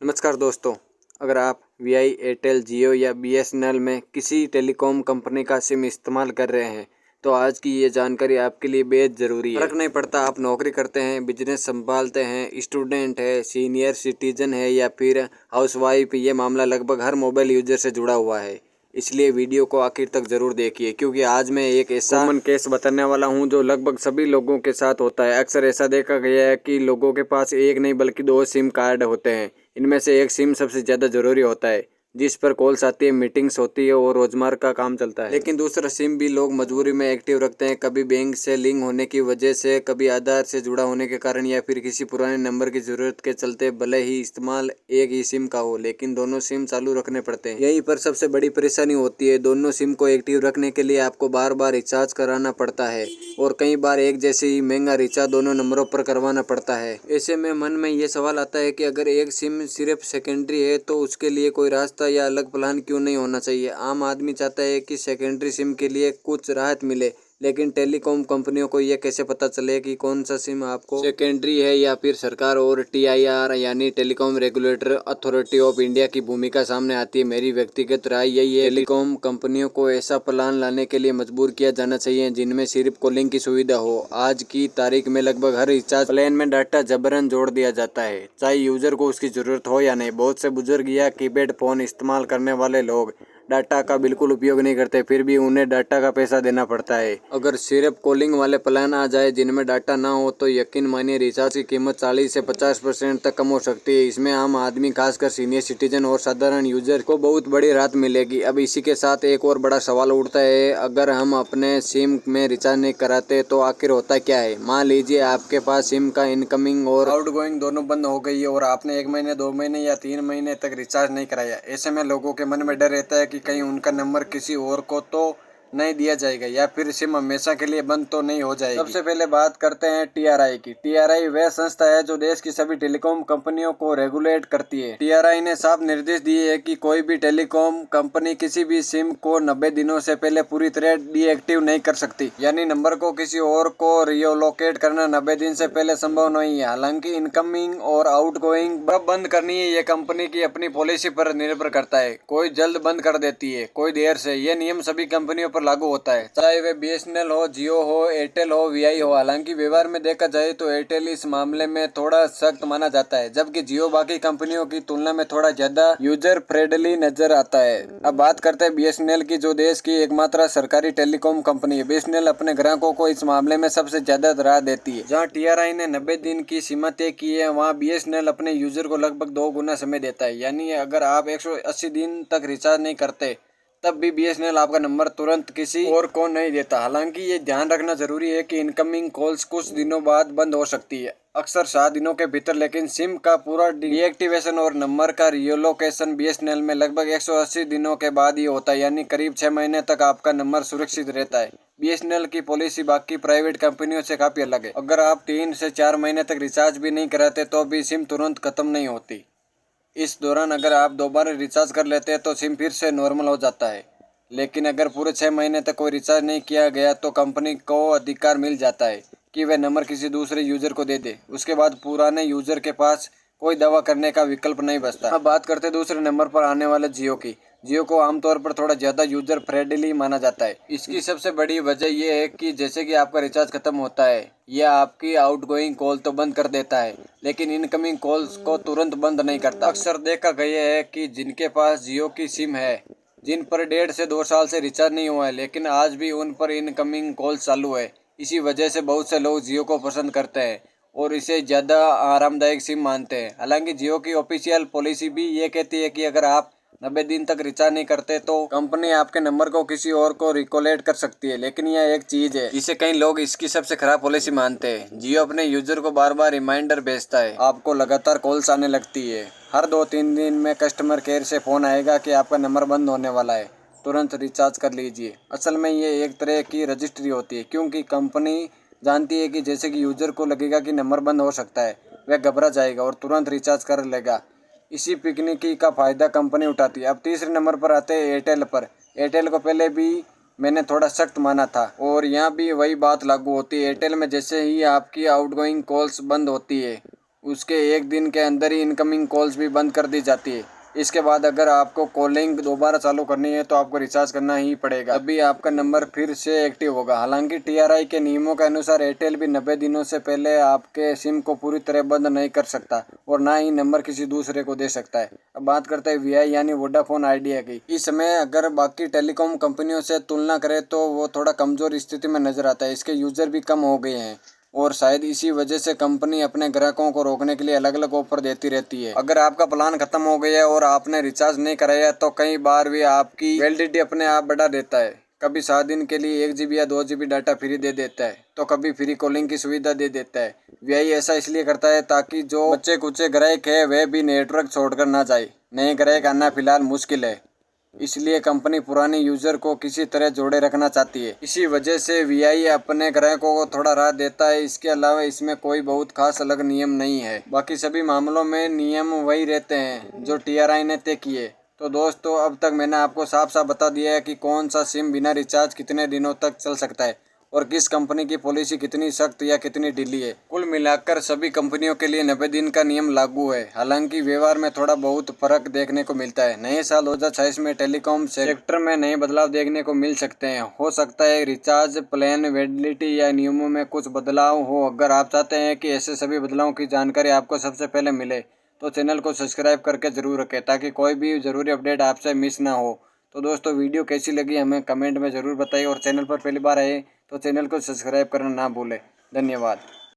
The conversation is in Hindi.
नमस्कार दोस्तों, अगर आप वीआई, एयरटेल, जियो या बीएसएनएल में किसी टेलीकॉम कंपनी का सिम इस्तेमाल कर रहे हैं तो आज की ये जानकारी आपके लिए बेहद ज़रूरी है। फ़र्क नहीं पड़ता आप नौकरी करते हैं, बिजनेस संभालते हैं, स्टूडेंट है, सीनियर सिटीजन है या फिर हाउसवाइफ, ये मामला लगभग हर मोबाइल यूजर से जुड़ा हुआ है। इसलिए वीडियो को आखिर तक ज़रूर देखिए क्योंकि आज मैं एक ऐसा कॉमन केस बताने वाला हूं जो लगभग सभी लोगों के साथ होता है। अक्सर ऐसा देखा गया है कि लोगों के पास एक नहीं बल्कि दो सिम कार्ड होते हैं। इनमें से एक सिम सबसे ज़्यादा ज़रूरी होता है जिस पर कॉल्स आती है, मीटिंग्स होती है और रोजमर्रा का काम चलता है। लेकिन दूसरा सिम भी लोग मजबूरी में एक्टिव रखते हैं, कभी बैंक से लिंक होने की वजह से, कभी आधार से जुड़ा होने के कारण या फिर किसी पुराने नंबर की जरूरत के चलते। भले ही इस्तेमाल एक ही सिम का हो लेकिन दोनों सिम चालू रखने पड़ते हैं। यहीं पर सबसे बड़ी परेशानी होती है। दोनों सिम को एक्टिव रखने के लिए आपको बार बार रिचार्ज कराना पड़ता है और कई बार एक जैसे ही महंगा रिचार्ज दोनों नंबरों पर करवाना पड़ता है। ऐसे में मन में ये सवाल आता है कि अगर एक सिम सिर्फ सेकेंडरी है तो उसके लिए कोई रास्ता या अलग प्लान क्यों नहीं होना चाहिए। आम आदमी चाहता है कि सेकेंडरी सिम के लिए कुछ राहत मिले, लेकिन टेलीकॉम कंपनियों को यह कैसे पता चले कि कौन सा सिम आपको सेकेंडरी है या फिर सरकार और टीआईआर यानी telecom regulator authority of India की भूमिका सामने आती है। मेरी व्यक्तिगत राय यही है, टेलीकॉम कंपनियों को ऐसा प्लान लाने के लिए मजबूर किया जाना चाहिए जिनमें सिर्फ कॉलिंग की सुविधा हो। आज की तारीख में लगभग हर रिचार्ज प्लान में डाटा जबरन जोड़ दिया जाता है, चाहे यूजर को उसकी जरूरत हो या नहीं। बहुत से बुजुर्ग या कीपैड फोन इस्तेमाल करने वाले लोग डाटा का बिल्कुल उपयोग नहीं करते, फिर भी उन्हें डाटा का पैसा देना पड़ता है। अगर सिर्फ कॉलिंग वाले प्लान आ जाए जिनमें डाटा ना हो तो यकीन मानिए रिचार्ज की कीमत 40 से 50% तक कम हो सकती है। इसमें आम आदमी, खासकर सीनियर सिटीजन और साधारण यूजर को बहुत बड़ी राहत मिलेगी। अब इसी के साथ एक और बड़ा सवाल उठता है, अगर हम अपने सिम में रिचार्ज नहीं कराते तो आखिर होता क्या है। मान लीजिए आपके पास सिम का इनकमिंग और आउटगोइंग दोनों बंद हो गई है और आपने 1 महीने, 2 महीने या 3 महीने तक रिचार्ज नहीं कराया। ऐसे में लोगों के मन में डर रहता है कि कहीं उनका नंबर किसी और को तो नहीं दिया जाएगा या फिर सिम हमेशा के लिए बंद तो नहीं हो जाएगी। सबसे पहले बात करते हैं टीआरआई की। टीआरआई वह संस्था है जो देश की सभी टेलीकॉम कंपनियों को रेगुलेट करती है। टीआरआई ने साफ निर्देश दिए है कि कोई भी टेलीकॉम कंपनी किसी भी सिम को 90 दिनों से पहले पूरी तरह डीएक्टिव नहीं कर सकती, यानी नंबर को किसी और को रियोलोकेट करना 90 दिन से पहले संभव नहीं है। हालांकि इनकमिंग और आउटगोइंग कब बंद करनी है ये कंपनी की अपनी पॉलिसी पर निर्भर करता है। कोई जल्द बंद कर देती है, कोई देर से। ये नियम सभी कंपनियों लागू होता है, चाहे वे बीएसएनएल हो, जियो हो, एयरटेल हो, वीआई हो। हालांकि व्यवहार में देखा जाए तो एयरटेल इस मामले में थोड़ा सख्त माना जाता है, जबकि जियो बाकी कंपनियों की तुलना में थोड़ा ज्यादा यूजर फ्रेंडली नजर आता है। अब बात करते हैं बीएसएनएल की, जो देश की एकमात्र सरकारी टेलीकॉम कंपनी है। बीएसएनएल अपने ग्राहकों को इस मामले में सबसे ज्यादा राहत देती है। जहाँ टीआरआई ने 90 दिन की सीमा तय की है, वहाँ बीएसएनएल अपने यूजर को लगभग 2 गुना समय देता है। यानी अगर आप 180 दिन तक रिचार्ज नहीं करते तब भी बीएसएनएल आपका नंबर तुरंत किसी और को नहीं देता। हालांकि ये ध्यान रखना जरूरी है कि इनकमिंग कॉल्स कुछ दिनों बाद बंद हो सकती है, अक्सर 7 दिनों के भीतर। लेकिन सिम का पूरा डीएक्टिवेशन और नंबर का रियोलोकेशन बीएसएनएल में लगभग 180 दिनों के बाद ही होता है, यानी करीब 6 महीने तक आपका नंबर सुरक्षित रहता है। बीएसएनएल की पॉलिसी बाकी प्राइवेट कंपनियों से काफी अलग है। अगर आप 3 से 4 महीने तक रिचार्ज भी नहीं कराते तो भी सिम तुरंत खत्म नहीं होती। इस दौरान अगर आप दोबारा रिचार्ज कर लेते हैं तो सिम फिर से नॉर्मल हो जाता है। लेकिन अगर पूरे 6 महीने तक कोई रिचार्ज नहीं किया गया तो कंपनी को अधिकार मिल जाता है कि वह नंबर किसी दूसरे यूजर को दे दे। उसके बाद पुराने यूजर के पास कोई दावा करने का विकल्प नहीं बचता। अब बात करते हैं दूसरे नंबर पर आने वाले जियो की। जियो को आमतौर पर थोड़ा ज्यादा यूजर फ्रेंडली माना जाता है। इसकी सबसे बड़ी वजह यह है कि जैसे कि आपका रिचार्ज खत्म होता है, यह आपकी आउटगोइंग कॉल तो बंद कर देता है लेकिन इनकमिंग कॉल्स को तुरंत बंद नहीं करता। अक्सर देखा गया है कि जिनके पास जियो की सिम है, जिन पर 1.5 से 2 साल से रिचार्ज नहीं हुआ है, लेकिन आज भी उन पर इनकमिंग कॉल चालू है। इसी वजह से बहुत से लोग जियो को पसंद करते हैं और इसे ज़्यादा आरामदायक सिम मानते हैं। हालांकि जियो की ऑफिशियल पॉलिसी भी ये कहती है कि अगर आप 90 दिन तक रिचार्ज नहीं करते तो कंपनी आपके नंबर को किसी और को रिकोलेट कर सकती है। लेकिन यह एक चीज है जिसे कई लोग इसकी सबसे खराब पॉलिसी मानते हैं। जियो अपने यूजर को बार बार रिमाइंडर भेजता है, आपको लगातार कॉल्स आने लगती है। हर 2-3 दिन में कस्टमर केयर से फोन आएगा कि आपका नंबर बंद होने वाला है, तुरंत रिचार्ज कर लीजिए। असल में ये एक तरह की रजिस्ट्री होती है, क्योंकि कंपनी जानती है कि जैसे कि यूजर को लगेगा कि नंबर बंद हो सकता है, वह घबरा जाएगा और तुरंत रिचार्ज कर लेगा। इसी पिकनिकी का फायदा कंपनी उठाती है। अब तीसरे नंबर पर आते हैं एयरटेल पर। एयरटेल को पहले भी मैंने थोड़ा सख्त माना था और यहाँ भी वही बात लागू होती है। एयरटेल में जैसे ही आपकी आउटगोइंग कॉल्स बंद होती है उसके एक दिन के अंदर ही इनकमिंग कॉल्स भी बंद कर दी जाती है। इसके बाद अगर आपको कॉलिंग दोबारा चालू करनी है तो आपको रिचार्ज करना ही पड़ेगा, तभी आपका नंबर फिर से एक्टिव होगा। हालांकि TRI के नियमों के अनुसार एयरटेल भी 90 दिनों से पहले आपके सिम को पूरी तरह बंद नहीं कर सकता और ना ही नंबर किसी दूसरे को दे सकता है। अब बात करते हैं VI यानी वोडाफोन आइडिया की। इस समय अगर बाकी टेलीकॉम कंपनियों से तुलना करें तो वो थोड़ा कमजोर स्थिति में नजर आता है। इसके यूजर भी कम हो गए हैं और शायद इसी वजह से कंपनी अपने ग्राहकों को रोकने के लिए अलग अलग ऑफर देती रहती है। अगर आपका प्लान खत्म हो गया और आपने रिचार्ज नहीं कराया तो कई बार भी आपकी वैलिडिटी अपने आप बढ़ा देता है। कभी 7 दिन के लिए 1 GB या 2 GB डाटा फ्री दे देता है तो कभी फ्री कॉलिंग की सुविधा दे देता है। VI ऐसा इसलिए करता है ताकि जो बच्चे कुचे ग्राहक है वे भी नेटवर्क छोड़कर ना जाए। नए ग्राहक आना फिलहाल मुश्किल है, इसलिए कंपनी पुराने यूजर को किसी तरह जोड़े रखना चाहती है। इसी वजह से VI अपने ग्राहकों को थोड़ा राहत देता है। इसके अलावा इसमें कोई बहुत खास अलग नियम नहीं है। बाकी सभी मामलों में नियम वही रहते हैं जो TRI ने तय किए। तो दोस्तों, अब तक मैंने आपको साफ साफ बता दिया है कि कौन सा सिम बिना रिचार्ज कितने दिनों तक चल सकता है और किस कंपनी की पॉलिसी कितनी सख्त या कितनी ढीली है। कुल मिलाकर सभी कंपनियों के लिए 90 दिन का नियम लागू है। हालांकि व्यवहार में थोड़ा बहुत फर्क देखने को मिलता है। नए साल 2026 में टेलीकॉम सेक्टर में नए बदलाव देखने को मिल सकते हैं। हो सकता है रिचार्ज प्लान वैलिडिटी या नियमों में कुछ बदलाव हो। अगर आप चाहते हैं कि ऐसे सभी बदलावों की जानकारी आपको सबसे पहले मिले तो चैनल को सब्सक्राइब करके जरूर रखें ताकि कोई भी ज़रूरी अपडेट आपसे मिस ना हो। तो दोस्तों, वीडियो कैसी लगी हमें कमेंट में ज़रूर बताइए और चैनल पर पहली बार आए तो चैनल को सब्सक्राइब करना ना भूलें। धन्यवाद।